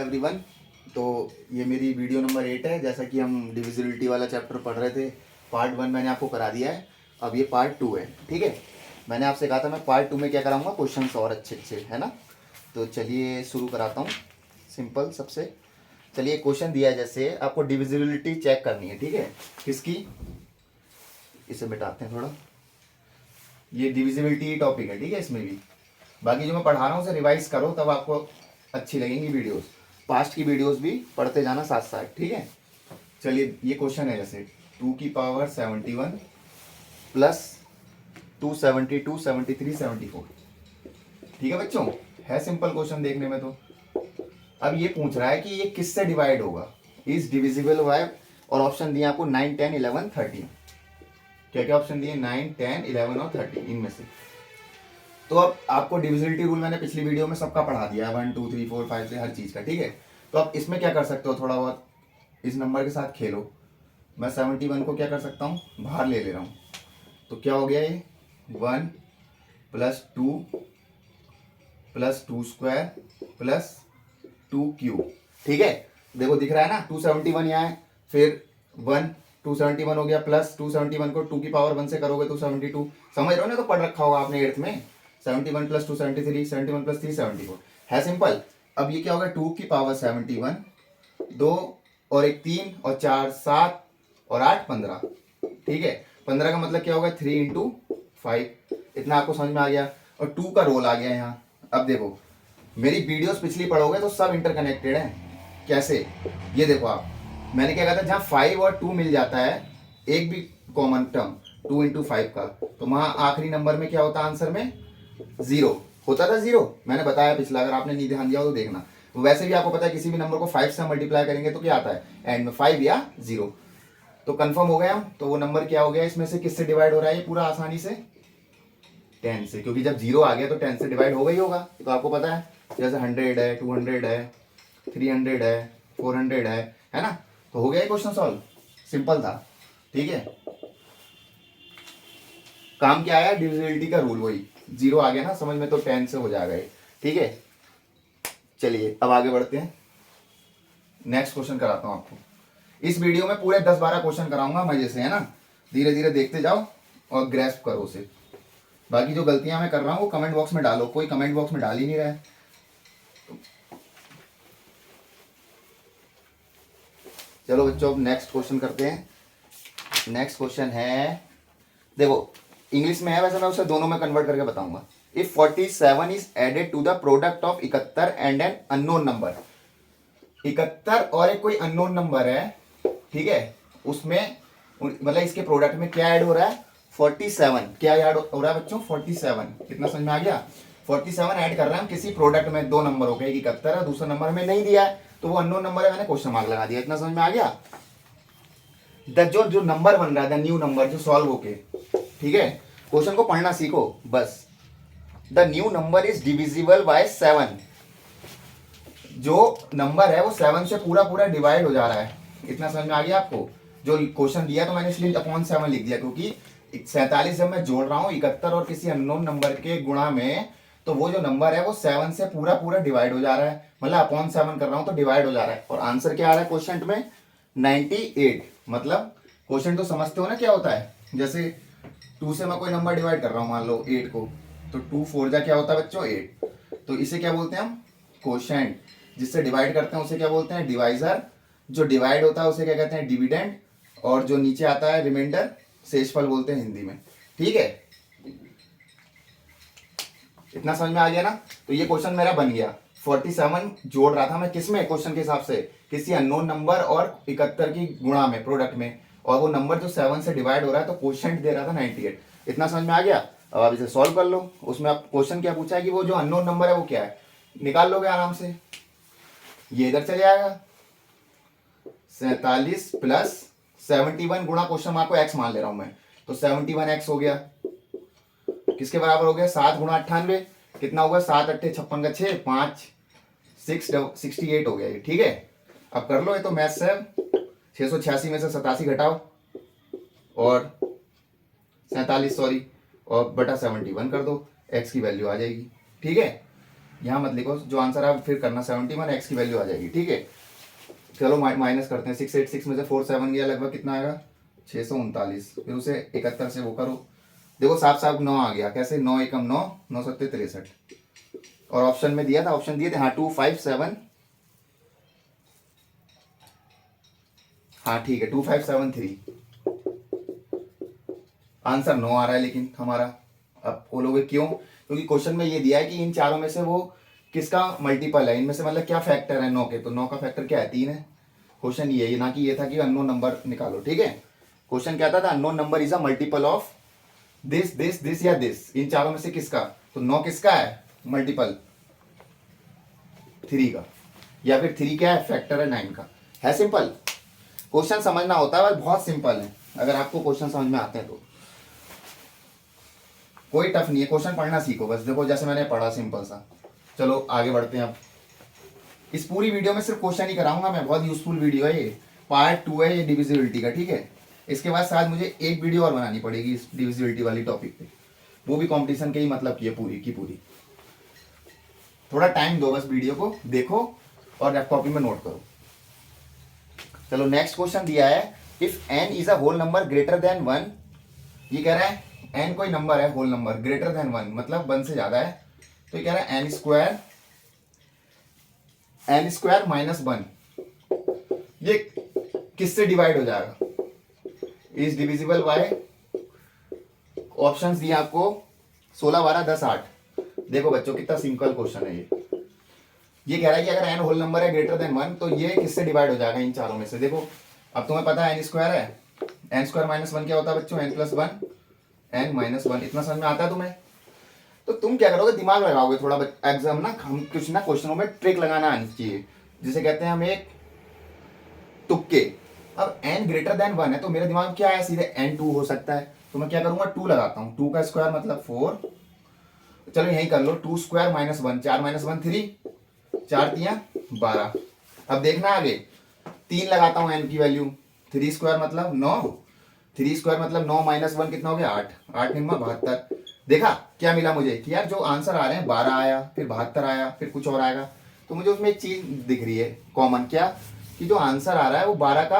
Everyone. तो ये मेरी वीडियो नंबर 8 है। जैसा कि हम डिविजिबिलिटी वाला चैप्टर पढ़ रहे थे, पार्ट 1 मैंने आपको करा दिया है। अब ये पार्ट 2 है, ठीक है। मैंने आपसे कहा था मैं पार्ट 2 में क्या कराऊंगा, क्वेश्चंस और अच्छे अच्छे, है ना। तो चलिए शुरू कराता हूँ सिंपल सबसे। चलिए क्वेश्चन दिया है, जैसे आपको डिविजिबिलिटी चेक करनी है, ठीक है। किसकी, इसे मिटाते हैं थोड़ा। ये डिविजिबिलिटी टॉपिक है, ठीक है। इसमें भी बाकी जो मैं पढ़ा रहा हूँ उसे रिवाइज करो, तब आपको अच्छी लगेंगी वीडियोस। पास्ट की वीडियोस भी पढ़ते जाना साथ साथ, ठीक है। चलिए ये क्वेश्चन है, जैसे 2 की पावर 71 प्लस 272 73 74, ठीक है बच्चों। है सिंपल क्वेश्चन देखने में। तो अब ये पूछ रहा है कि ये किससे डिवाइड होगा, इज डिविजिबल बाय, और ऑप्शन दिए आपको 9 10 11 13। क्या क्या ऑप्शन दिए, 9 10 11 और 13 इनमें से। तो अब आपको डिविजिबिलिटी रूल मैंने पिछली वीडियो में सबका पढ़ा दिया है, 1 2 3 4 5 से हर चीज़ का, ठीक है। तो अब इसमें क्या कर सकते हो, थोड़ा बहुत इस नंबर के साथ खेलो। मैं 71 को क्या कर सकता हूँ, बाहर ले रहा हूँ। तो क्या हो गया, ये 1 plus 2 plus 2 square plus 2 cube, ठीक है। देखो दिख रहा है ना, 271 यहाँ है, फिर 1 271 हो गया, प्लस 271 को 2 की पावर 1 से करोगे तो 72। समझ रहे हो ना, तो पढ़ रखा होगा आपने 8th में। 71 प्लस 2 73, 71 प्लस 3 74, है सिंपल। अब ये क्या होगा, 2 की पावर 71, 2 और 1 3 और 4 7 और 8 15, ठीक है। 15 का मतलब क्या होगा, 3 इंटू 5। इतना आपको समझ में आ गया। और 2 का रोल आ गया यहाँ। अब देखो मेरी वीडियोस पिछली पढ़ोगे तो सब इंटरकनेक्टेड है। कैसे, ये देखो आप, मैंने क्या कहा था, जहाँ 5 और 2 मिल जाता है, एक भी कॉमन टर्म 2 इंटू 5 का, तो वहाँ आखिरी नंबर में क्या होता है, आंसर में 0 होता था। 0 मैंने बताया पिछला, अगर आपने नहीं ध्यान दिया हो तो देखना। तो वैसे भी आपको पता है, किसी भी नंबर को 5 से मल्टीप्लाई करेंगे तो क्या आता है एंड में, 5 या 0। तो कंफर्म हो गया हम। तो वो नंबर क्या हो गया, इसमें से किससे डिवाइड हो रहा है ये पूरा आसानी से, 10 से, क्योंकि जब 0 आ गया तो 10 से डिवाइड होगा ही होगा। तो आपको पता है, जैसे 100 है, 200 है, 300 है, 400 है ना। तो हो गया ये क्वेश्चन सॉल्व, सिंपल था, ठीक है। काम क्या आया, डिविजिबिलिटी का रूल, वही 0 आ गया ना समझ में, तो 10 से हो जाएगा ये, ठीक है। चलिए अब आगे बढ़ते हैं, नेक्स्ट क्वेश्चन कराता हूं आपको। इस वीडियो में पूरे 10-12 क्वेश्चन कराऊंगा मजे से, है ना। धीरे धीरे देखते जाओ और ग्रेस्प करो उसे। बाकी जो गलतियां मैं कर रहा हूं वो कमेंट बॉक्स में डालो, कोई कमेंट बॉक्स में डाल ही नहीं रहा है। चलो बच्चों, अब नेक्स्ट क्वेश्चन करते हैं। नेक्स्ट क्वेश्चन है, देखो इंग्लिश में है, वैसे मैं उसे दोनों में कन्वर्ट करके बताऊंगा। If 47 is added to the product of 71 and an unknown number. 71 और एक कोई अननोन नंबर है, ठीक है। उसमें मतलब इसके प्रोडक्ट में क्या ऐड हो रहा है, 47। क्या ऐड हो रहा है बच्चों, 47। कितना समझ में आ गया, 47 ऐड कर रहे हैं हम किसी प्रोडक्ट में। दो नंबर हो गए, 71 है, दूसरा नंबर में नहीं दिया है तो वो अननोन नंबर है, मैंने क्वेश्चन मार्क लगा दिया। इतना समझ में आ गया। जो नंबर बन रहा है, द न्यू नंबर जो सॉल्व होके, ठीक है। क्वेश्चन को पढ़ना सीखो बस। The new number is divisible by 7। जो नंबर है वो 7 से पूरा पूरा डिवाइड हो जा रहा है। इतना समझ में आ गया आपको। जो क्वेश्चन दिया तो मैंने इसलिए अपॉन 7 लिख दिया, क्योंकि 47 जब मैं जोड़ रहा हूँ 71 और किसी अननोन नंबर के गुणा में, तो वो जो नंबर है वो 7 से पूरा पूरा डिवाइड हो जा रहा है। मतलब अपॉन 7 कर रहा हूँ तो डिवाइड हो जा रहा है। और आंसर क्या आ रहा है क्वेश्चन में, 98। मतलब क्वेश्चन तो समझते हो ना क्या होता है। जैसे 2 से मैं कोई नंबर डिवाइड कर रहा हूँ, मान लो 8 को, तो 2 4 जा क्या होता है बच्चों, 8। तो इसे क्या बोलते हैं हम, क्वोशेंट। जिससे डिवाइड करते हैं उसे क्या बोलते हैं, डिवाइजर। जो डिवाइड होता है उसे क्या कहते हैं, डिविडेंड। और जो नीचे आता है रिमाइंडर, शेषफल बोलते हैं हिंदी में, ठीक है। इतना समझ में आ गया ना। तो ये क्वेश्चन मेरा बन गया। 47 जोड़ रहा था मैं किसमें, क्वेश्चन के हिसाब से, किसी अननोन नंबर और 71 की गुणा में, प्रोडक्ट में। और वो नंबर जो 7 से डिवाइड हो रहा है तो क्वोशेंट दे रहा था 98। इतना समझ में आ गया। अब आप इसे सॉल्व कर लो। उसमें आप क्वेश्चन क्या पूछा है कि वो जो अननोन नंबर है वो क्या है, निकाल लोगे आराम से। ये इधर चले आएगा, 47 प्लस 71 गुणा क्वेश्चन मार्क को एक्स मान ले रहा हूं मैं, तो 71x हो गया। किसके बराबर हो गया, 7 गुणा 98, कितना होगा, 7 8 56 का 6 5 68 हो गया ये, ठीक है। अब कर लो, ये तो मैथ से 686 में से 87 घटाओ और 47 सॉरी, और बटा 71 कर दो, एक्स की वैल्यू आ जाएगी, ठीक है। यहाँ मत लिखो, जो आंसर आप फिर करना 71 एक्स की वैल्यू आ जाएगी, ठीक है। चलो माइनस करते हैं, 686 में से 47 गया, लगभग कितना आएगा 639, फिर उसे 71 से वो करो, देखो साफ साफ 9 आ गया, कैसे 9 एकम 9, 9 सत्ते 63, और ऑप्शन में दिया था, ऑप्शन दिए थे हाँ 257, हाँ ठीक है 2573, आंसर 9 आ रहा है लेकिन हमारा। अब बोलोगे क्यों, क्योंकि क्वेश्चन में ये दिया है कि इन चारों में से वो किसका मल्टीपल है, इनमें से मतलब क्या फैक्टर है 9 के, तो 9 का फैक्टर क्या है 3 है। क्वेश्चन ये ना कि ये था कि अननोन नंबर निकालो, ठीक है। क्वेश्चन क्या था unknown number is a multiple of this this this या दिस, इन चारों में से किसका, तो 9 किसका है मल्टीपल 3 का, या फिर 3 क्या है फैक्टर है 9 का, है सिंपल। क्वेश्चन समझना होता है भाई, बहुत सिंपल है, अगर आपको क्वेश्चन समझ में आते हैं तो कोई टफ नहीं है, क्वेश्चन पढ़ना सीखो बस, देखो जैसे मैंने पढ़ा सिंपल सा। चलो आगे बढ़ते हैं अब, इस पूरी वीडियो में सिर्फ क्वेश्चन ही कराऊंगा मैं, बहुत यूजफुल वीडियो है ये, पार्ट 2 है ये डिविजिबिलिटी का, ठीक है। इसके बाद शायद मुझे एक वीडियो और बनानी पड़ेगी इस डिविजिबिलिटी वाली टॉपिक पे, वो भी कंपटीशन के ही मतलब की है पूरी की पूरी। थोड़ा टाइम दो बस, वीडियो को देखो और कॉपी में नोट करो। चलो नेक्स्ट क्वेश्चन दिया है, if n is a whole number greater than 1, ये कह रहा है n कोई नंबर है होल नंबर ग्रेटर देन 1 मतलब 1 से ज्यादा है, तो ये कह रहा है n स्क्वायर माइनस 1, ये किससे डिवाइड हो जाएगा, इज डिविजिबल बाय, ऑप्शंस दिए आपको 16 12 10 8। देखो बच्चों कितना सिंपल क्वेश्चन है ये कह रहा है कि अगर n होल नंबर है ग्रेटर देन 1 तो ये किससे डिवाइड हो जाएगा इन चारों में से। देखो अब तुम्हें पता है n स्क्वायर है, n स्क्वायर माइनस 1 क्या होता है बच्चों, n प्लस 1 n माइनस 1, इतना समझ में आता है तुम्हें। तो तुम क्या करोगे, दिमाग लगाओगे थोड़ा, एग्जाम ना हम कुछ ना क्वेश्चनों में ट्रिक लगाना आनी चाहिए, जिसे कहते हैं हम एक तुक्के। अब n ग्रेटर देन 1 है तो मेरे दिमाग में क्या है, सीधे n 2 हो सकता है, तो मैं क्या करूंगा 2 लगाता हूँ, 2 का स्क्वायर मतलब 4, चलो यही कर लो 2 स्क्वायर माइनस 1, 4 माइनस 1 3, 4 तियां 12। अब देखना आगे 3 लगाता हूँ n की वैल्यू, 3 स्क्वायर मतलब 9, 3 स्क्वायर मतलब 9 माइनस 1 कितना हो गया 8, 8 निम्मा 72। देखा क्या मिला मुझे कि यार जो आंसर आ रहे हैं 12 आया, फिर 72 आया, फिर कुछ और आएगा, तो मुझे उसमें एक चीज दिख रही है कॉमन, क्या कि जो आंसर आ रहा है वो 12 का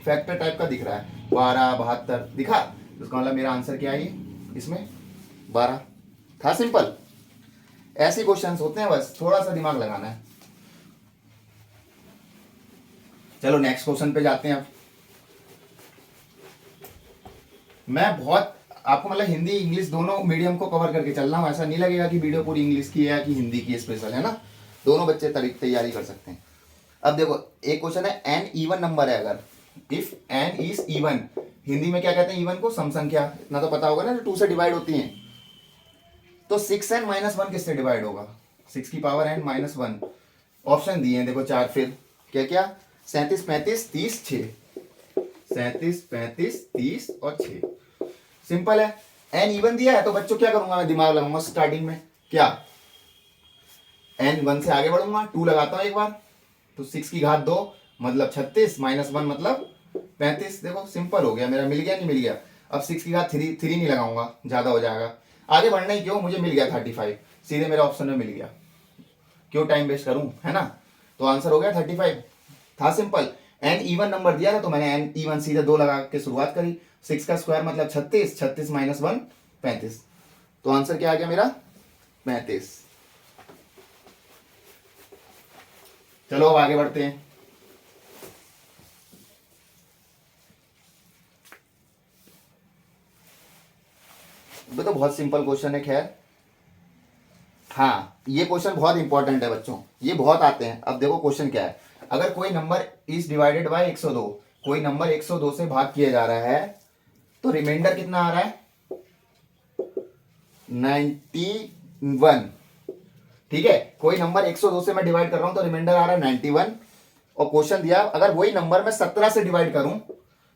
फैक्टर टाइप का दिख रहा है, 12 72 दिखा, तो उसका मतलब मेरा आंसर क्या है इसमें 12 था। सिंपल ऐसे क्वेश्चंस होते हैं, बस थोड़ा सा दिमाग लगाना है। चलो नेक्स्ट क्वेश्चन पे जाते हैं अब। मैं बहुत आपको मतलब हिंदी इंग्लिश दोनों मीडियम को कवर करके चल रहा हूँ, ऐसा नहीं लगेगा कि वीडियो पूरी इंग्लिश की है कि हिंदी की स्पेशल है ना, दोनों बच्चे तैयारी कर सकते हैं। अब देखो एक क्वेश्चन है n इवन नंबर है, अगर if n is even, Hindi में क्या कहते हैं इवन को, सम संख्या, इतना तो पता होगा ना, जो 2 से डिवाइड होती हैं, तो 6n माइनस 1 किससे डिवाइड होगा, 6 की पावर n माइनस 1। ऑप्शन दिए हैं देखो 4, फिर क्या क्या 37 35 30 6, 37 35 30 और 6, सिंपल है। n इवन दिया है तो बच्चों क्या करूंगा मैं, दिमाग लगाऊंगा स्टार्टिंग में, क्या n 1 से आगे बढ़ूंगा, 2 लगाता हूं एक बार, तो 6 की घात 2 मतलब 36 माइनस 1 मतलब 35। देखो सिंपल हो गया मेरा, मिल गया नहीं मिल गया। अब 6 की घात 3 नहीं लगाऊंगा, ज्यादा हो जाएगा, आगे बढ़ना ही क्यों, मुझे मिल गया 35, सीधे मेरा ऑप्शन में मिल गया, क्यों टाइम वेस्ट करूं, है ना। तो आंसर हो गया 35, था सिंपल। n इवन नंबर दिया था तो मैंने n इवन सीधे 2 लगा के शुरुआत करी, 6 का स्क्वायर मतलब 36, 36 माइनस 1 35, तो आंसर क्या आ गया मेरा 35। चलो अब आगे बढ़ते हैं। तो बहुत सिंपल क्वेश्चन है, खैर हाँ ये क्वेश्चन बहुत इंपॉर्टेंट है बच्चों, ये बहुत आते हैं। अब देखो क्वेश्चन क्या है, अगर कोई नंबर इज डिवाइडेड बाय 102, कोई नंबर 102 से भाग किया जा रहा है तो रिमाइंडर कितना आ रहा है 91, ठीक है। कोई नंबर 102 से मैं डिवाइड कर रहा हूं तो रिमाइंडर आ रहा है 91, और क्वेश्चन दिया अगर वही नंबर मैं 17 से डिवाइड करूं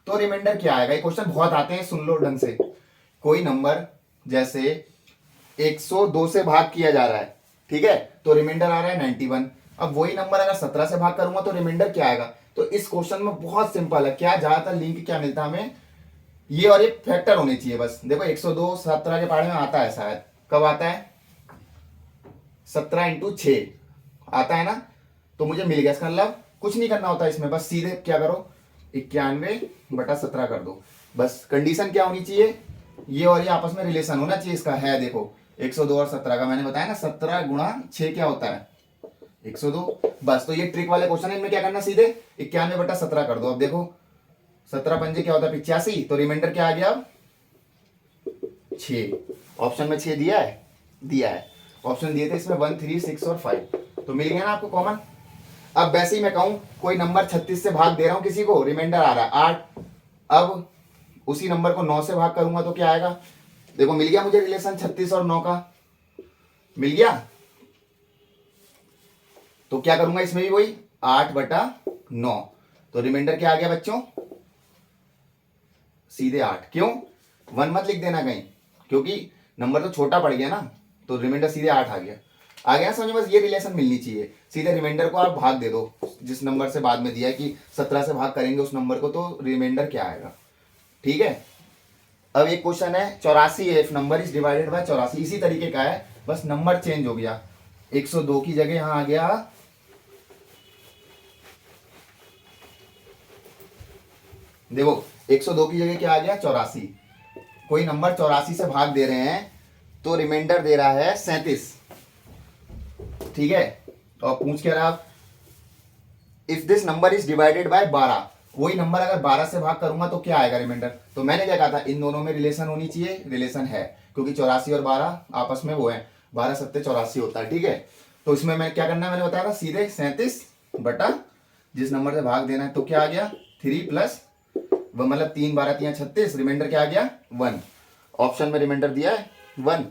तो रिमाइंडर क्या आएगा। ये क्वेश्चन बहुत आते हैं, सुन लो ढंग से। कोई नंबर जैसे 102 से भाग किया जा रहा है, ठीक है, तो रिमाइंडर आ रहा है 91। अब वही नंबर अगर 17 से भाग करूंगा तो रिमाइंडर क्या आएगा। तो इस क्वेश्चन में बहुत सिंपल है, क्या ज्यादातर लिंक क्या मिलता है हमें, ये और एक फैक्टर होने चाहिए बस। देखो 102 17 के पहाड़े में आता है शायद, कब आता है 17 इंटू 6 आता है ना, तो मुझे मिल गया। इसका मतलब कुछ नहीं करना होता इसमें, बस सीधे क्या करो 91/17 कर दो। बस कंडीशन क्या होनी चाहिए, ये और ये आपस में रिलेशन होना चाहिए इसका। है देखो 102 और 17 का मैंने बताया ना, 17 गुणा 6 क्या होता है 102। बस तो ये ट्रिक वाले क्वेश्चन है, इनमें क्या करना, सीधे 91/17 कर दो। अब देखो 17 पंजे क्या होता है 85, तो रिमाइंडर क्या आ गया अब 6। ऑप्शन में 6 दिया है, दिया है। ऑप्शन दिए थे इसमें 1, 3, 6 और 5, तो मिल गया ना आपको कॉमन। अब वैसे ही मैं कहूं कोई नंबर 36 से भाग दे रहा हूं किसी को, रिमाइंडर आ रहा है 8, अब उसी नंबर को 9 से भाग करूंगा तो क्या आएगा, देखो मिल गया मुझे रिलेशन 36 और 9 का, मिल गया। तो क्या करूंगा इसमें भी वही 8/9, तो रिमाइंडर क्या आ गया बच्चों, सीधे 8। क्यों 1 मत लिख देना कहीं, क्योंकि नंबर तो छोटा पड़ गया ना, तो रिमाइंडर सीधे 8 आ गया समझ। बस ये रिलेशन मिलनी चाहिए, सीधे रिमाइंडर को आप भाग दे दो जिस नंबर से बाद में दिया है कि 17 से भाग करेंगे उस नंबर को, तो रिमाइंडर क्या आएगा, ठीक है। अब एक क्वेश्चन है 84 है, if number is divided by 84, इसी तरीके का है, बस नंबर चेंज हो गया, 102 की जगह यहां आ गया, देखो 102 की जगह क्या आ गया 84। कोई नंबर 84 से भाग दे रहे हैं तो रिमाइंडर दे रहा है 37, ठीक है। और पूछ के रहा if this number is divided by 12, कोई नंबर अगर 12 से भाग करूंगा तो क्या आएगा रिमाइंडर, तो मैंने क्या कहा था इन दोनों में रिलेशन होनी चाहिए, रिलेशन है, क्योंकि 84 और 12 आपस में वो है, 12 सत्ते 84 होता है, ठीक है। तो इसमें मैं क्या करना है मैंने बताया था, सीधे 37 बटा जिस नंबर से भाग देना है, तो क्या आ गया 3 प्लस मतलब 3 12 3 36, रिमाइंडर क्या आ गया 1। ऑप्शन में रिमाइंडर दिया है 1,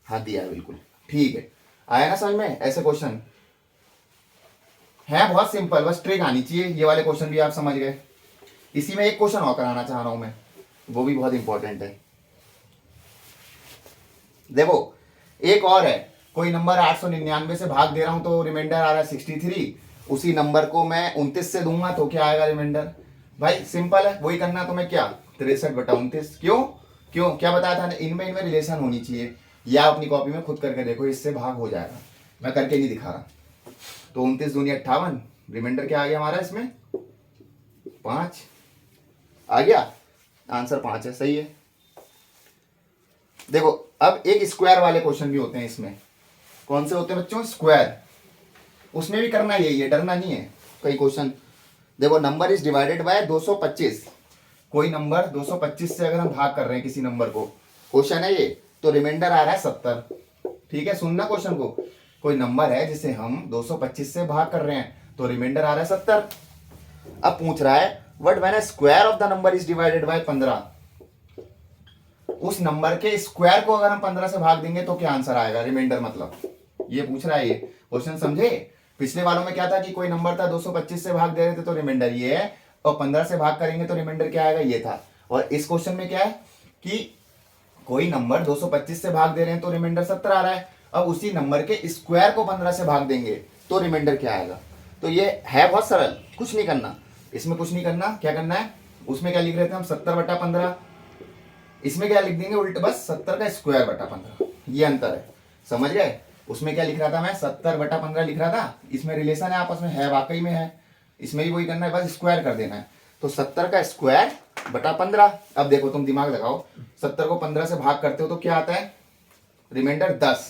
हाँ दिया है बिल्कुल, ठीक है। आया ना समझ में, ऐसे क्वेश्चन है बहुत सिंपल, बस ट्रिक आनी चाहिए। ये वाले क्वेश्चन भी आप समझ गए। इसी में एक क्वेश्चन और कराना चाह रहा हूं मैं, वो भी बहुत इंपॉर्टेंट है। देखो एक और है, कोई नंबर 899 से भाग दे रहा हूं तो रिमाइंडर आ रहा है 63, उसी नंबर को मैं 29 से दूंगा तो क्या आएगा रिमाइंडर, भाई सिंपल है, वही करना तुम्हें क्या 63/29। क्यों क्यों क्या बताया था, इनमें रिलेशन होनी चाहिए, या अपनी कॉपी में खुद करके देखो, इससे भाग हो जाएगा, मैं करके नहीं दिखा रहा। तो 29 दूनी 58, रिमाइंडर क्या आ गया हमारा इसमें 5 आ गया, आंसर 5 है, सही है। देखो अब एक स्क्वायर वाले क्वेश्चन भी होते हैं इसमें, कौन से होते हैं बच्चों, स्क्वायर, उसमें भी करना यही है, डरना नहीं है। कई क्वेश्चन देखो नंबर इज डिवाइडेड बाय 225, कोई नंबर 225 से अगर हम भाग कर रहे हैं किसी नंबर को, क्वेश्चन है ये, तो रिमाइंडर आ रहा है 70, ठीक है। सुनना क्वेश्चन को, कोई नंबर है जिसे हम 225 से भाग कर रहे हैं तो रिमाइंडर आ रहा है 70। अब पूछ रहा है what when square of the number is divided by 15, उस नंबर के स्क्वायर को अगर हम 15 से भाग देंगे तो क्या आंसर आएगा, रिमाइंडर मतलब ये पूछ रहा है। ये क्वेश्चन समझे, पिछले वालों में क्या था कि कोई नंबर था 225 से भाग दे रहे थे तो रिमाइंडर ये है, और 15 से भाग करेंगे तो रिमाइंडर क्या आएगा, ये था। और इस क्वेश्चन में क्या है कि कोई नंबर 225 से भाग दे रहे हैं तो रिमाइंडर 70 आ रहा है, अब उसी नंबर के स्क्वायर को 15 से भाग देंगे तो रिमाइंडर क्या आएगा। तो ये है बहुत सरल, कुछ नहीं करना इसमें, कुछ नहीं करना, क्या करना है उसमें क्या लिख रहे थे हम 70/15, इसमें क्या लिख देंगे उल्टा, बस 70 का स्क्वायर बटा 15, ये अंतर है, समझ गए। उसमें क्या लिख रहा था मैं 70/15 लिख रहा था, इसमें रिलेशन है आपस में, है वाकई में है, इसमें भी वही करना है, बस स्क्वायर कर देना है। तो 70 का स्क्वायर बटा 15, अब देखो तुम दिमाग लगाओ, 70 को 15 से भाग करते हो तो क्या आता है रिमाइंडर 10,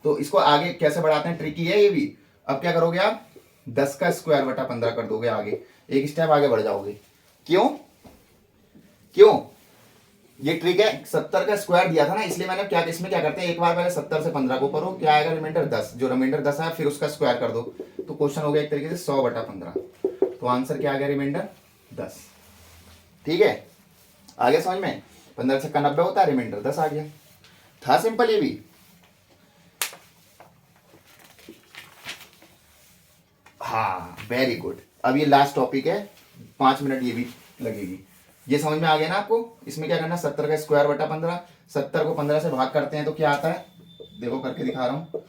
तो इसको आगे कैसे बढ़ाते हैं, ट्रिकी है ये भी। अब क्या करोगे आप 10 का स्क्वायर बटा 15 कर दोगे, आगे एक स्टेप आगे बढ़ जाओगे। क्यों क्यों, ये ट्रिक है, 70 का स्क्वायर दिया था ना, इसलिए मैंने क्या, इसमें क्या करते हैं एक बार पहले 70 से 15 को करो, क्या आएगा रिमाइंडर 10, जो रिमाइंडर 10 आया फिर उसका स्क्वायर कर दो, तो क्वेश्चन हो गया एक तरीके से 100/15, तो आंसर क्या आ गया रिमाइंडर 10, ठीक है। आगे समझ में, 15 से 90 होता है, रिमाइंडर 10 आ गया, था सिंपल ये भी। हाँ वेरी गुड। अब ये लास्ट टॉपिक है, 5 मिनट ये भी लगेगी, ये समझ में आ गया ना आपको। इसमें क्या करना, 70 का स्क्वायर बटा 15, 70 को 15 से भाग करते हैं तो क्या आता है, देखो करके दिखा रहा हूँ,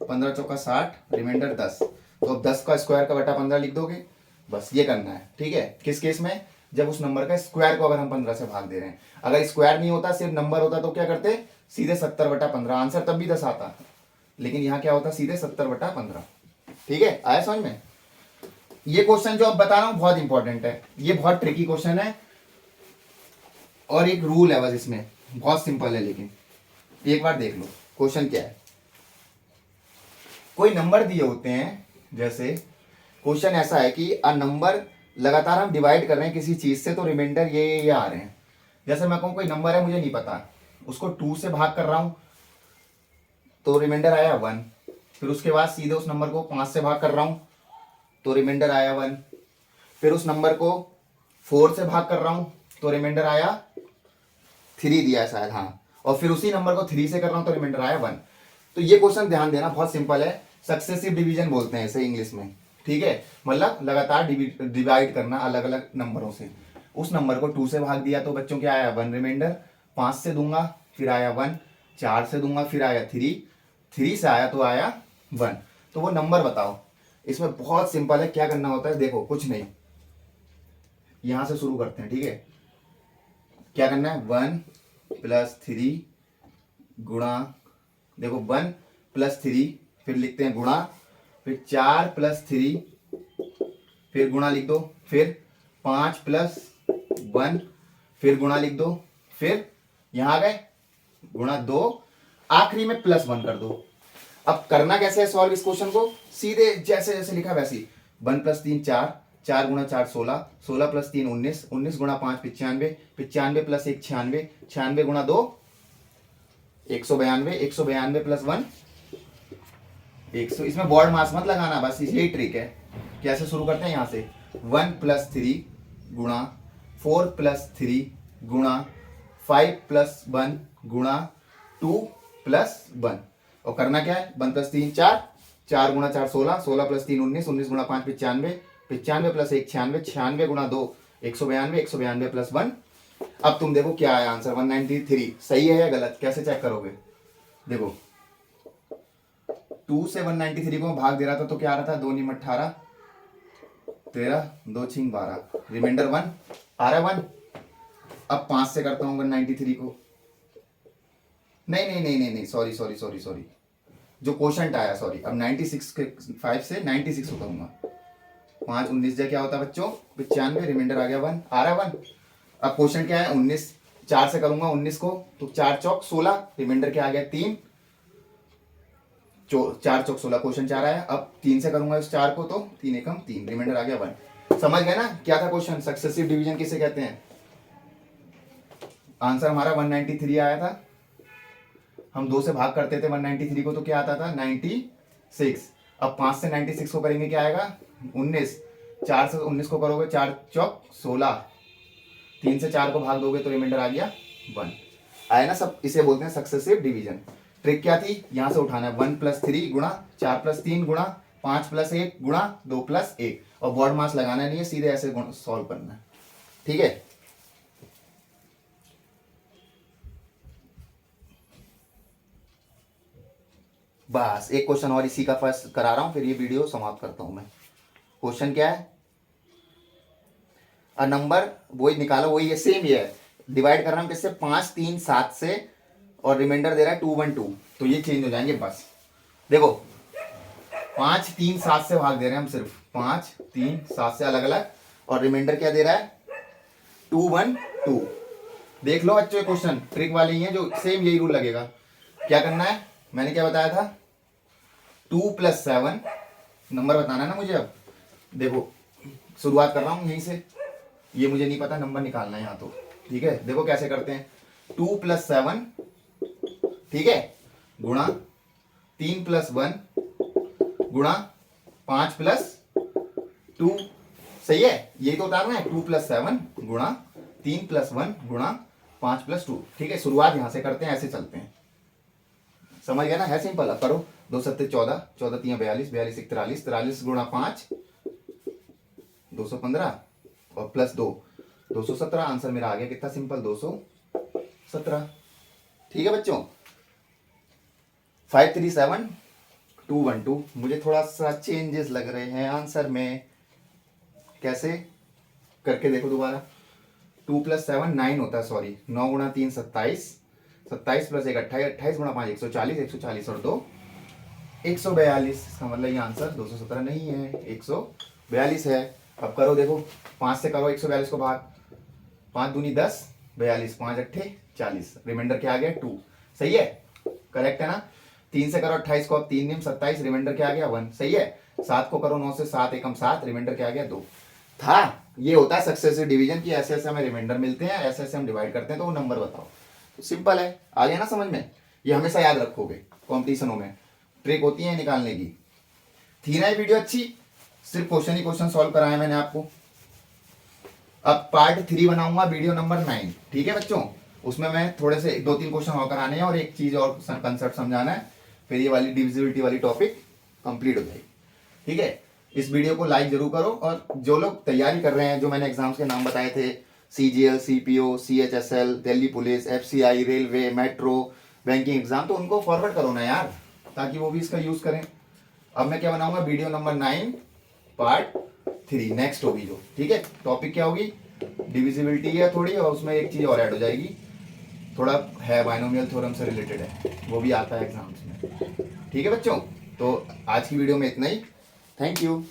15 चौका 60, रिमाइंडर 10, तो अब 10 का स्क्वायर का बटा 15 लिख दोगे, बस ये करना है, ठीक है। किस केस में, जब उस नंबर का स्क्वायर को अगर हम 15 से भाग दे रहे हैं, अगर स्क्वायर नहीं होता सिर्फ नंबर होता तो क्या करते, सीधे 70/15, आंसर तब भी 10 आता, लेकिन यहाँ क्या होता सीधे 70/15। ठीक है, आया समझ में? ये क्वेश्चन जो अब बता रहा हूं बहुत इंपॉर्टेंट है, ये बहुत ट्रिकी क्वेश्चन है और एक रूल है बस इसमें, बहुत सिंपल है, लेकिन एक बार देख लो क्वेश्चन क्या है। कोई नंबर दिए होते हैं, जैसे क्वेश्चन ऐसा है कि अ नंबर लगातार हम डिवाइड कर रहे हैं किसी चीज से, तो रिमाइंडर ये आ रहे हैं। जैसे मैं कहूँ कोई नंबर है मुझे नहीं पता, उसको 2 से भाग कर रहा हूं तो रिमाइंडर आया 1। फिर उसके बाद सीधे उस नंबर को 5 से भाग कर रहा हूं तो रिमाइंडर आया 1। फिर उस नंबर को 4 से भाग कर रहा हूं तो रिमाइंडर आया 3 दिया है शायद, हाँ। और फिर उसी नंबर को 3 से कर रहा हूं तो रिमाइंडर आया 1। तो ये क्वेश्चन ध्यान देना, बहुत सिंपल है, सक्सेसिव डिवीजन बोलते हैं इसे इंग्लिश में। ठीक है, मतलब लगातार डिवाइड करना अलग अलग नंबरों से। उस नंबर को 2 से भाग दिया तो बच्चों क्या आया 1 रिमाइंडर, 5 से दूंगा फिर आया 1, 4 से दूंगा फिर आया 3, 3 से आया तो आया 1। तो वो नंबर बताओ। इसमें बहुत सिंपल है, क्या करना होता है देखो, कुछ नहीं, यहां से शुरू करते हैं। ठीक है, क्या करना है 1 + 3 गुणा, देखो 1 + 3 फिर लिखते हैं गुणा, फिर 4 + 3 फिर गुणा लिख दो, फिर 5 + 1 फिर गुणा लिख दो, फिर यहां आ गए गुणा 2, आखिरी में +1 कर दो। अब करना कैसे है सॉल्व इस क्वेश्चन को, सीधे जैसे जैसे लिखा वैसे ही। 1 + 3 4, 4 × 4 16, 16 + 3 19, 19 × 5 95, 95 + 1 96, 96 × 2 192, 192 + 1 100। इसमें बॉर्ड मास मत लगाना, बस यही ट्रिक है। कैसे शुरू करते हैं यहाँ से, 1 + 3 गुणा 4 + 3 गुणा 5 + 1 गुणा 2 + 1। और करना क्या है, 1 + 3 4, 4 × 4 16, 16 + 3 19, 19 × 5 95, 95 + 1 96, 96 × 2 192, 192 + 1। अब तुम देखो क्या आया आंसर, 193। सही है या गलत, कैसे चेक करोगे, देखो 2 से 193 को मैं भाग दे रहा था तो क्या आ रहा था, 2 × 18 13, 2 × 12, रिमाइंडर 1 आ रहा है 1। अब 5 से करता हूं 193 को, नहीं नहीं नहीं नहीं नहीं, सॉरी सॉरी सॉरी सॉरी, जो क्वेश्चन आया सॉरी। अब 96 के 5 से 96 को करूंगा, 5 19 क्या होता है बच्चों 95, रिमाइंडर आ गया 1, आ रहा है 1। अब क्वेश्चन क्या है 19, 4 से करूंगा 19 को तो 4 चौक 16, रिमाइंडर क्या आ गया 3, 4 चौक 16, क्वेश्चन 4 आया। अब 3 से करूंगा इस 4 को तो 3 एकम 3, रिमाइंडर आ गया 1। समझ गए ना क्या था क्वेश्चन, सक्सेसिव डिवीजन किसे कहते हैं। आंसर हमारा 193 आया था, हम 2 से भाग करते थे 193 को तो क्या आता था 96। अब 5 से 96 को करेंगे क्या आएगा 19, 4 से 19 को करोगे 4 चौक 16, 3 से 4 को भाग दोगे तो रिमाइंडर आ गया 1। आया ना सब, इसे बोलते हैं सक्सेसिव डिवीजन। ट्रिक क्या थी, यहां से उठाना है 1 + 3 गुणा 4 + 3 गुणा 5 + 1 गुणा 2 + 1, और बॉर्ड मास लगाना नहीं है, सीधे ऐसे सॉल्व करना है। ठीक है, बस एक क्वेश्चन और इसी का फर्स्ट करा रहा हूं, फिर ये वीडियो समाप्त करता हूं मैं। क्वेश्चन क्या है, अ नंबर वही निकालो, वही है सेम, ये है डिवाइड कर रहा हूं किससे 5 3 7 से, और रिमाइंडर दे रहा है 2 1 2, तो ये चेंज हो जाएंगे बस। देखो 5 3 7 से भाग दे रहे हैं हम, सिर्फ 5 3 7 से अलग अलग, और रिमाइंडर क्या दे रहा है 2 1 2। देख लो बच्चों, क्वेश्चन ट्रिक वाले ही हैं, जो सेम यही रूल लगेगा। क्या करना है, मैंने क्या बताया था 2 + 7 नंबर बताना है ना मुझे। अब देखो शुरुआत कर रहा हूं यहीं से, ये मुझे नहीं पता नंबर निकालना है यहाँ तो। ठीक है, देखो कैसे करते हैं, 2 + 7 ठीक है गुणा 3 + 1 गुणा 5 + 2, सही है, यही तो उतारना है 2 + 7 गुणा 3 + 1 गुणा 5 + 2। ठीक है, शुरुआत यहां से करते हैं, ऐसे चलते हैं, समझ गया ना, है सिंपल। अब करो 2 7 14, 14 3 42, 42 1 43, 43 गुणा 5 215 और +2 217। आंसर मेरा आ गया कितना सिंपल, 217। ठीक है बच्चों, 5 3 7 2 1 2। मुझे थोड़ा सा चेंजेस लग रहे हैं आंसर में, कैसे करके देखो दोबारा। 2 + 7 9 होता है, सॉरी 9 × 3 27, 27 + 1 28, 28 × 5 140, 140 और 2 142, इसका मतलब ये आंसर 217 नहीं है, 142 है। अब करो, देखो 5 से करो 142 को भाग, 5 दूनी 10, 42, 5 अट्ठे 40, रिमाइंडर क्या आ गया 2, सही है, करेक्ट है ना। 3 से करो 28 को, अब 3 नियम 27, रिमाइंडर क्या आ गया 1, सही है। 7 को करो 9 से, 7 एकम 7, रिमाइंडर क्या आ गया 2 था। ये होता है सक्सेसिव डिवीजन की, ऐसे ऐसे हमें रिमाइंडर मिलते हैं, ऐसे ऐसे हम डिवाइड करते हैं, तो वो नंबर बताओ। तो सिंपल है, आ गया ना समझ में। ये हमेशा याद रखोगे, कॉम्पिटिशनों में ट्रिक होती है निकालने की। थी ना ये वीडियो अच्छी, सिर्फ क्वेश्चन ही क्वेश्चन सॉल्व कराया मैंने आपको। अब पार्ट 3 बनाऊंगा वीडियो नंबर 9, ठीक है बच्चों। उसमें मैं थोड़े से 2-3 क्वेश्चन और कराने हैं और एक चीज और कंसेप्ट समझाना है, फिर ये वाली डिविजिबिलिटी वाली टॉपिक कंप्लीट हो जाएगी, ठीक है। इस वीडियो को लाइक जरूर करो, और जो लोग तैयारी कर रहे हैं, जो मैंने एग्जाम्स के नाम बताए थे, CGL, CPO, CHSL, Delhi police, FCI, railway, metro, banking exam, तो उनको फॉरवर्ड करो ना यार, ताकि वो भी इसका यूज करें। अब मैं क्या बनाऊंगा, वीडियो नंबर 9 पार्ट 3 नेक्स्ट होगी जो, ठीक है। टॉपिक क्या होगी, डिविजिबिलिटी है थोड़ी, और उसमें एक चीज और ऐड हो जाएगी, थोड़ा है बाइनोमियल थ्योरम से रिलेटेड है, वो भी आता है एग्जाम्स में, ठीक है बच्चों। तो आज की वीडियो में इतना ही, थैंक यू।